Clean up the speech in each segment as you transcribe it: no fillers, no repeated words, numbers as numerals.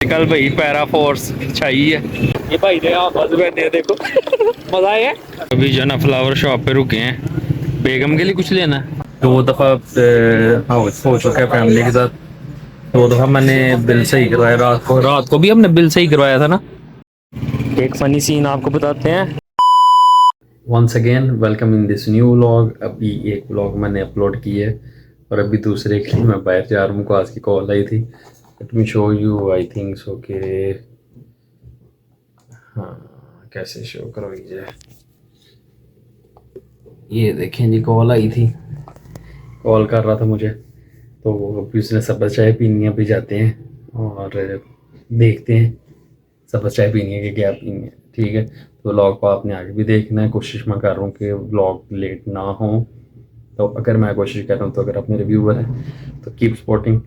कल भाई para force छाई है ये भाई ने बस बैठे देखो मजा आया। अभी जो ना फ्लावर शॉप पे रुके हैं। बेगम के लिए कुछ लेना है। 2 दफा हाउस हो चुका है फैमिली के साथ। 2 दफा मैंने बिल सही करवाया। रात को भी हमने बिल सही करवाया था ना। एक फनी सीन आपको बताते हैं। Once again welcome in this new vlog. अभी एक व्लॉग मैंने अपलोड की है और अभी दूसरे के लिए मैं बाहर जा रहा हूँ। को आज की कॉल आई थी। Let me show you. I think so के हाँ कैसे शो करवाई जाए। ये देखें जी कॉल आई थी। कॉल कर रहा था मुझे तो अभी उसने सब्ज़ चाय पीनी है। अभी जाते हैं और देखते हैं सब्ज़ चाय पीनी है कि क्या पीनी है। ठीक है तो व्लॉग को आपने आगे भी देखना है। कोशिश मैं कर रहा हूँ कि व्लॉग लेट ना हो। तो अगर मैं कोशिश कर रहा हूँ तो अगर अपने रिव्यूवर हैं तो keep supporting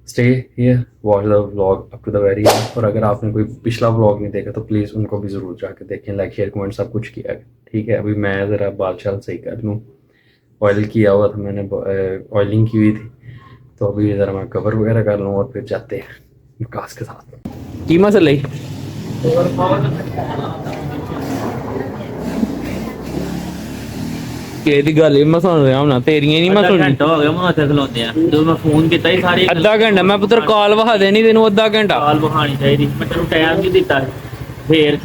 stay here watch the vlog up to the very end. और अगर आपने कोई पिछला व्लॉग नहीं देखा तो प्लीज़ उनको भी ज़रूर जाके देखें। लाइक शेयर कमेंट सब कुछ किया है। ठीक है अभी मैं ज़रा बाल शाल सही कर लूँ। ऑयल किया हुआ था मैंने ऑयलिंग की हुई थी तो अभी ज़रा मैं कवर वगैरह कर लूँ और फिर जाते हैं विकास के साथ। कीमा से ली ਇਹਦੀ ਗੱਲ ਹੀ ਮੈਂ ਸੁਣ ਰਿਹਾ ਹਾਂ ਤੇਰੀਆਂ ਨਹੀਂ ਮੈਂ ਸੁਣੀ। ਘੰਟਾ ਹੋ ਗਿਆ ਮੈਂ ਉੱਥੇ ਖਲੋਤੇ ਆ ਜਦੋਂ ਮੈਂ ਫੋਨ ਕੀਤਾ ਹੀ ਸਾਰੇ ਅੱਧਾ ਘੰਟਾ ਮੈਂ ਪੁੱਤਰ ਕਾਲ ਵਹਾ ਦੇਣੀ ਤੈਨੂੰ ਅੱਧਾ ਘੰਟਾ ਕਾਲ ਵਿਖਾਣੀ ਚਾਹੀਦੀ ਮੈਂ ਤੈਨੂੰ ਟਾਈਮ ਨਹੀਂ ਦਿੱਤਾ ਫੇਰ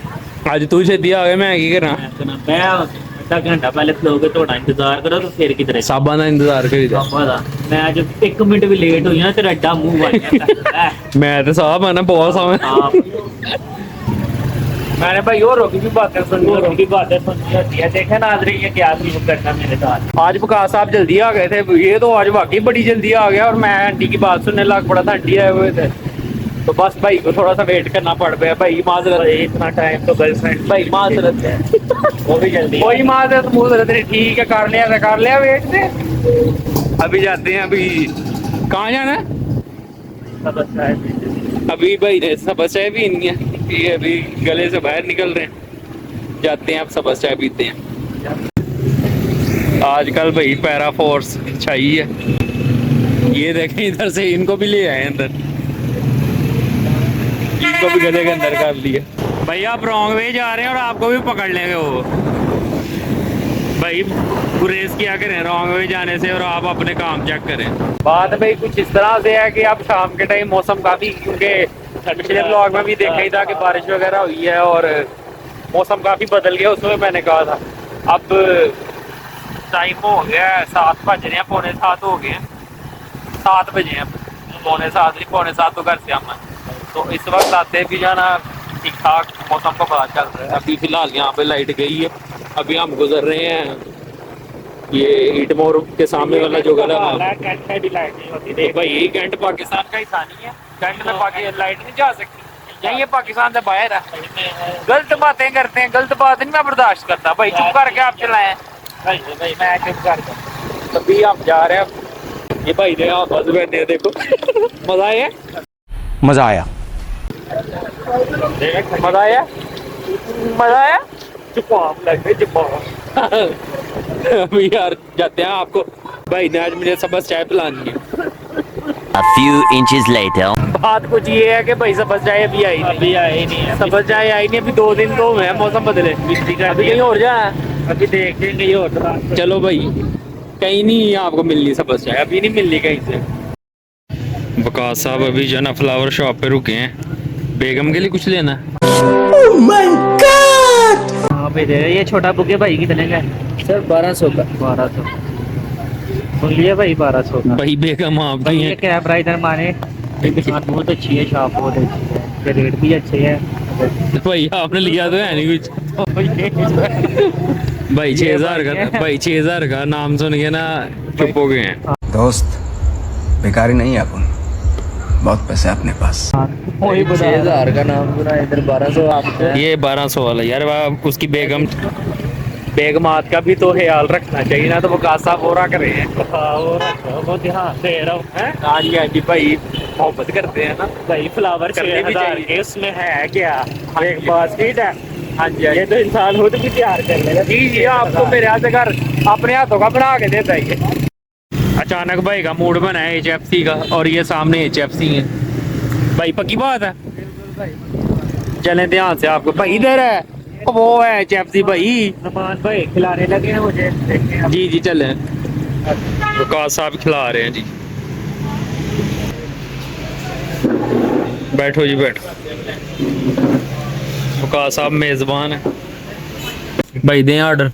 ਅੱਜ ਤੂੰ ਛੇਤੀ ਆ ਗਿਆ ਮੈਂ ਕੀ ਕਰਾਂ। ਮੈਂ ਅੱਧਾ ਘੰਟਾ ਪਹਿਲੇ ਖਲੋ ਕੇ ਤੁਹਾਡਾ ਇੰਤਜ਼ਾਰ ਕਰੋ ਤਾਂ ਫੇਰ ਕਿਧਰੇ ਸਾਬਾਂ ਦਾ ਇੰਤਜ਼ਾਰ ਕਰੀਦਾ। ਸਾਬਾ ਦਾ ਮੈਂ ਅੱਜ 1 ਮਿੰਟ ਵੀ ਲੇਟ ਹੋਈ ਨਾ ਤੇਰਾ ਐਡਾ ਮੂੰਹ ਵੱਜ ਗਿਆ। ਮੈਂ ਤੇ ਸਾਬ ਆ ना बहुत समय। मैंने भाई और रोकी भी बातें सुनी और रोकी बातें सुननी होती है। देखे ना आज रही है क्या चीज करना मेरे साथ। आज विकास साहब जल्दी आ गए थे। ये तो आज वाकई बड़ी जल्दी आ गया और मैं आंटी की बात सुनने लग पड़ा था। आंटी आए हुए थे तो बस भाई को थोड़ा सा वेट करना पड़ गया। भाई माजरत है इतना टाइम तो गर्लफ्रेंड भाई माजरत है वो भी जल्दी कोई माजरत मुजरत नहीं। ठीक है कर लिया वेट से। अभी जाते हैं। अभी कहाँ जाना है। सब अच्छा है। अभी भाई ने सबस चाय भी नहीं है। ये अभी गले से बाहर निकल रहे हैं। जाते हैं अब सबस चाय पीते हैं। आजकल भाई पैरा फोर्स छाई है। ये देखें इधर से इनको भी ले आए अंदर। इनको भी गले के अंदर कर लिए। भाई आप रॉन्ग वे जा रहे हैं और आपको भी पकड़ लेंगे वो। भाई गुरेज किया करें रॉन्ग वे जाने से और आप अपने काम चेक करें। बात भाई कुछ इस तरह से है कि अब शाम के टाइम मौसम काफ़ी क्योंकि पिछले ब्लॉग में भी देखा ही था कि बारिश वगैरह हुई है और मौसम काफ़ी बदल गया। उसमें मैंने कहा था अब टाइम हो गया है 7 बज रहे हैं। 6:45 हो गए हैं। 7 बजे हैं। 6:45 नहीं 6:45 तो घर से हम तो इस वक्त आते भी जाना ठीक ठाक मौसम का पता चल रहा है। अभी फिलहाल यहाँ पे लाइट गई है। अभी हम गुजर रहे हैं ये ईटमोर के सामने वाला जो गला कैंट में भी लाइट नहीं होती। देख भाई ये कैंट पाकिस्तान का हिस्सा नहीं है। कैंट में पाकिस्तान लाइट नहीं जा सकती। यही पाकिस्तान से बाहर है। गलत बातें करते हैं। गलत बात नहीं मैं बर्दाश्त करता। भाई चुप करके आप चलाएं। भाई मैं चुप कर अभी हम जा रहे हैं। ये भाई ने बस बैठे देखो मजा आया। मजा आया मजा आया मजा आया। जुकाम लग गई जुकाम। अभी यार जाते हैं। आपको भाई ने आज मुझे सबस चाय पिलानी है। A few inches later. बात कुछ ये है कि भाई सबस चाय अभी आई नहीं। अभी आई नहीं है। सबस चाय आई नहीं। अभी 2 दिन तो हुए हैं मौसम बदले। अभी कहीं और जाना है। अभी देखेंगे ये और चलो भाई कहीं नहीं आपको मिलनी सबस चाय। अभी नहीं मिलनी कहीं से। वकास साहब अभी जो ना फ्लावर शॉप पे रुके हैं। बेगम के लिए कुछ लेना है। हाँ पे दे ये छोटा बुके भाई कितने का सर 1200 का 1200 सुन लिया भाई 1200 का। भाई बेगम आप भाई भी ये हैं। क्या प्राइस है माने दुकान बहुत अच्छी है शॉप बहुत अच्छी है इसके रेट भी अच्छे हैं। भाई आपने लिया तो है नहीं कुछ। भाई 6000 का भाई 6000 का नाम सुन के ना चुप हो गए हैं। दोस्त बेकारी नहीं है अपन बहुत पैसे अपने पास। 6000 का नाम सुना इधर 1200 आपको। ये 1200 वाला यार उसकी बेगमात का भी तो ख्याल रखना चाहिए ना। तो वकास साहब हो रहा कर रहे हैं। वो ध्यान दे रहा हूँ। हाँ जी भाई मोहब्बत करते हैं ना भाई फ्लावर करने भी 6000 चाहिए। के उसमें है क्या एक बास्केट है। हाँ जी ये तो इंसान खुद भी तैयार कर लेगा। जी आपको मेरे हाथ से घर अपने हाथों का बना के देता है ये। अचानक भाई का मूड बना है HFC का और ये सामने HFC है। भाई पक्की बात है। चले ध्यान से, आपको भाई इधर है, वो है चैप्सी भाई। सामान भाई खिलाने लगे हैं मुझे, देखते हैं। जी जी चले, वकास साहब खिला रहे हैं जी। बैठो जी बैठो, वकास साहब मेजबान है। भाई दें ऑर्डर,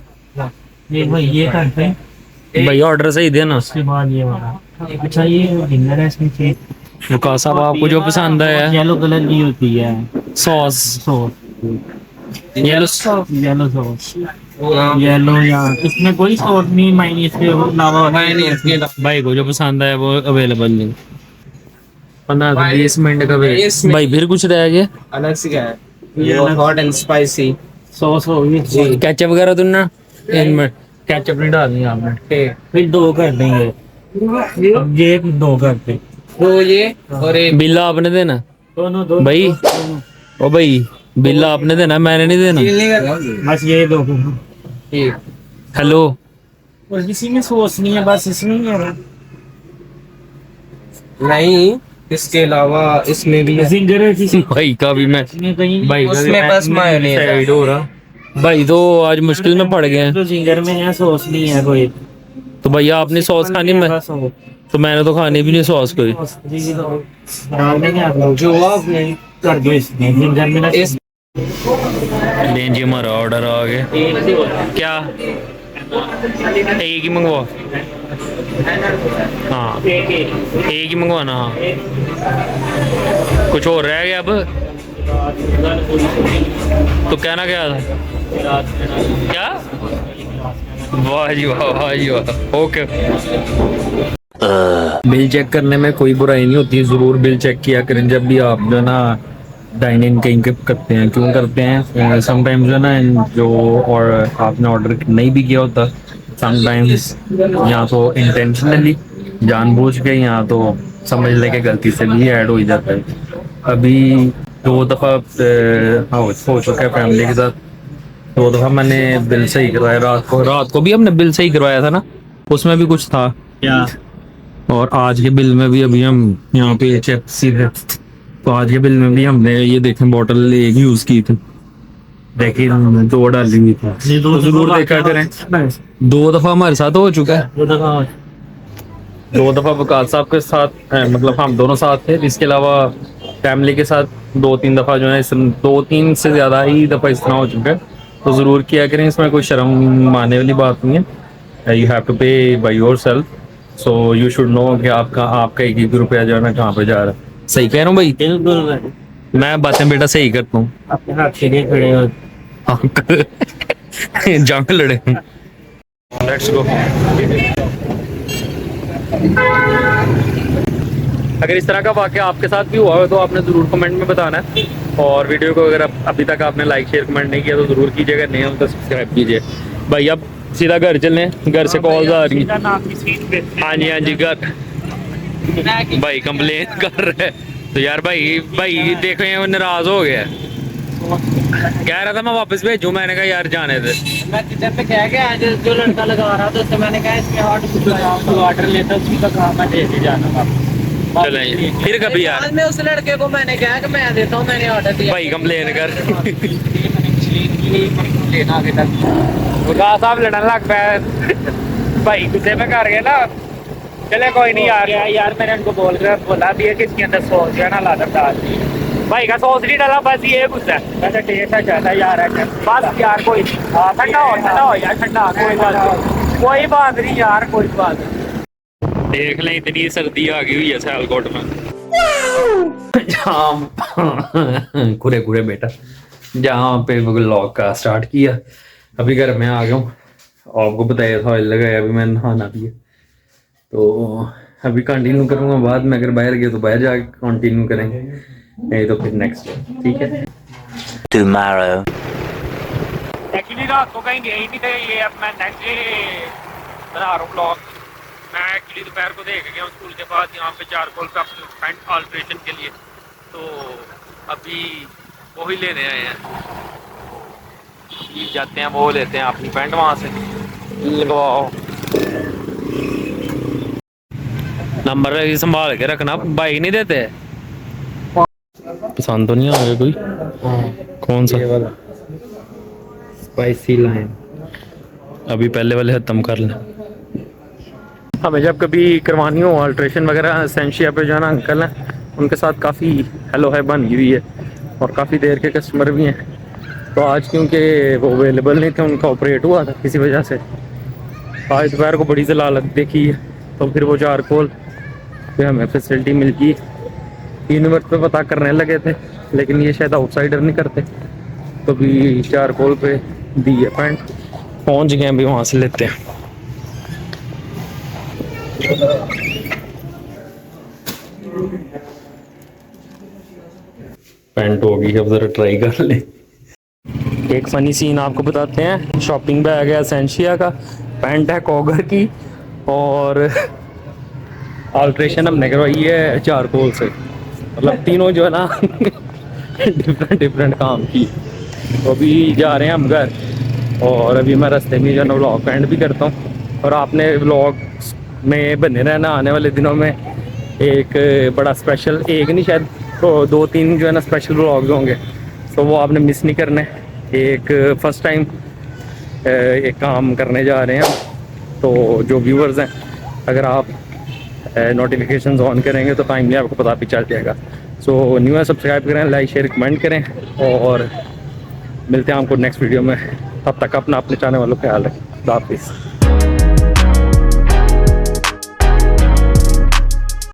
ये भाई ये करते हैं, भाई ऑर्डर सही देना। उसके बाद ये वाला। अच्छा ये डिनर है इसमें चीज। वकास साहब आपको जो पसंद है, येलो कलर की होती है sauce, sauce, yellow yellow sauce, yellow या इसमें कोई सॉस नहीं, मायनीज के अलावा भाई को जो पसंद है वो अवेलेबल नहीं। 15-20 मिनट का वेट। भाई फिर कुछ रह गया? अलग से क्या है ये, हॉट एंड स्पाइसी सॉस होगी केचप वगैरह तो ना, इनमें केचप नहीं डालनी आपने। फिर 2 कर देंगे, अब ये 2 करते। तो ये और एक बिल आपने देना दोनों भाई, ओ भाई बिल आपने देना, मैंने नहीं देना। बस ये 2। हेलो और किसी में सॉस नहीं है, बस इसमें ही है। नहीं, इसके अलावा इसमें भी है। जिंगर है किसी भाई का भी मैं में कहीं भाई उसमें बस मायोनेज़ है। साइड हो रहा भाई, तो आज मुश्किल में पड़ गए हैं। तो जिंगर में है, सॉस नहीं है कोई। तो भैया आपने सॉस खानी, मैं तो मैंने तो खानी भी नहीं सॉस कोई। डाल देंगे आप लोग, जो आप नहीं कर दो इसमें जिंगर में ना। इस लें जी, हमारा ऑर्डर आ गया। क्या एक ही मंगवा? हाँ एक ही मंगवाना। हाँ कुछ और रह गया अब? तो कहना क्या था? क्या? वाह जी वाह, वाह जी वाह। ओके, बिल चेक करने में कोई बुराई नहीं होती, जरूर बिल चेक किया करें जब भी आप जो ना डाइन इन कहीं के करते हैं। क्यों करते हैं? समटाइम्स जो ना जो और आपने ऑर्डर नहीं भी किया होता, समटाइम्स या तो इंटेंशनली जानबूझ के, या तो समझ ले के गलती से भी ऐड हो ही जाता है। अभी 2 दफ़ा हो चुका है फैमिली के साथ, 2 दफ़ा मैंने बिल सही करवाया। रात को भी हमने बिल सही करवाया था ना, उसमें भी कुछ था क्या? और आज के बिल में भी अभी हम यहाँ पे चेप्सी है, तो आज के बिल में भी हमने ये देखें बोतल एक यूज की थी, देखिए 2 डाली हुई थी। तो जरूर देखा करें, 2 दफ़ा हमारे साथ हो चुका है। 2 दफ़ा वकास साहब के साथ मतलब हम दोनों साथ थे, इसके अलावा फैमिली के साथ 2-3 दफ़ा जो है, 2-3 से ज़्यादा ही दफ़ा इस तरह हो चुका है। तो ज़रूर किया करें, इसमें कोई शर्म आने वाली बात नहीं है। यू हैव टू पे by your self, so you should know कि आपका 1-1 रुपया जो है ना कहाँ पे जा रहा है। सही कह रहा हूँ भाई? बिल्कुल, मैं बातें बेटा सही करता हूँ। अपने हाथ के लिए खड़े हो। जंग लड़े। Let's go. अगर इस तरह का वाकया आपके साथ भी हुआ हो तो आपने ज़रूर कमेंट में बताना है, और वीडियो को अगर अभी तक आपने लाइक शेयर कमेंट नहीं किया तो ज़रूर कीजिएगा, नहीं हो तो सब्सक्राइब कीजिए। भाई अब सीधा घर चलने, घर से कॉल आ रही है। हाँ जी हाँ जी, घर भाई कंप्लेन कर रहे हैं। तो यार भाई देखो ये नाराज हो गया, कह रहा था मैं वापस भेजूं, मैंने कहा यार जाने दे। मैं किचन में कह गया जो लड़का लगा रहा था उससे मैंने कहा इसमें ऑर्डर लेता उसी का काम मैं दे के जाना वापस। चलें फिर कभी यार, मैं उस लड़के को मैंने कहा कि मैं देता हूँ, मैंने ऑर्डर दिया। भाई कंप्लेन कर। लेना आगे तक वकास साहब लड़न लग पाए भाई, गुस्से में कर गए ना। चले कोई नहीं यार। यार मैंने उनको बोला भी है कि इसके अंदर सॉस जो है ना लादर डाल दी। भाई का सॉस नहीं डाला, बस ये गुस्सा है। वैसे टेस्ट अच्छा था यार, बस यार कोई ठंडा हो यार, ठंडा कोई बात नहीं यार, कोई बात नहीं। देख लें इतनी सर्दी आ गई हुई है सियालकोट में। कुरे कुरे बेटा, जहाँ पे व्लॉग का स्टार्ट किया, अभी घर में आ गया हूँ। आपको बताया था ऑयल लगाया, अभी मैंने नहाना भी है, तो अभी कंटिन्यू करूँगा। बाद में अगर बाहर गए तो बाहर जाके कंटिन्यू करेंगे, नहीं तो फिर नेक्स्ट, ठीक है। Tomorrow. एक्चुअली रात को कहीं गए ही नहीं थे, ये अब मैं नेक्स्ट डे बना रहा हूँ ब्लॉग। मैं एक्चुअली दोपहर को देख गया हूँ स्कूल के बाद यहाँ पे चारकोल का पैंट ऑल्ट्रेशन के लिए, तो अभी वो ही लेने आए हैं। जाते हैं वो लेते हैं अपनी पैंट वहाँ से लगवाओ। नंबर संभाल के रखना, बाइक नहीं देते। पसंद तो नहीं आ गया कोई? कौन सा? ये वाला स्पाइसी लाइन। अभी पहले वाले ख़त्म कर लें। हमें जब कभी करवानी हो अल्ट्रेशन वगैरह, सेंशिया पे जो है ना अंकल हैं, उनके साथ काफ़ी हेलो है बनी हुई है और काफ़ी देर के कस्टमर भी हैं। तो आज क्योंकि वो अवेलेबल नहीं थे, उनका ऑपरेट हुआ था किसी वजह से, आज दोपहर को बड़ी जलालत देखी है। तो फिर वो चारकोल पे हमें फैसिलिटी मिल गई। 3 नंबर पे पता करने लगे थे, लेकिन ये शायद आउटसाइडर नहीं करते, तो भी चारकोल पे दी है पैंट। पहुँच गए अभी, वहाँ से लेते हैं। पैंट होगी, अब ज़रा ट्राई कर ले। एक फ़नी सीन आपको बताते हैं। शॉपिंग बैग है एसेंशिया का, पैंट है कॉगर की, और अल्ट्रेशन हमने करवाई है चारकोल से। मतलब तीनों जो है ना डिफरेंट डिफरेंट काम की। तो अभी जा रहे हैं हम घर, और अभी मैं रास्ते में जो है ना व्लॉग एंड भी करता हूँ। और आपने व्लॉग में बने रहना आने वाले दिनों में। एक बड़ा स्पेशल, एक नहीं शायद तो 2-3 जो है ना स्पेशल व्लॉग्स होंगे, तो वो आपने मिस नहीं करने। एक फर्स्ट टाइम एक काम करने जा रहे हैं, तो जो व्यूअर्स हैं, अगर आप नोटिफिकेशंस ऑन करेंगे तो टाइमली आपको पता भी चल जाएगा। सो न्यू है, सब्सक्राइब करें, लाइक शेयर कमेंट करें, और मिलते हैं आपको नेक्स्ट वीडियो में। तब तक अपना अपने चाहने वालों का ख्याल रखें। खुदा हाफिज़।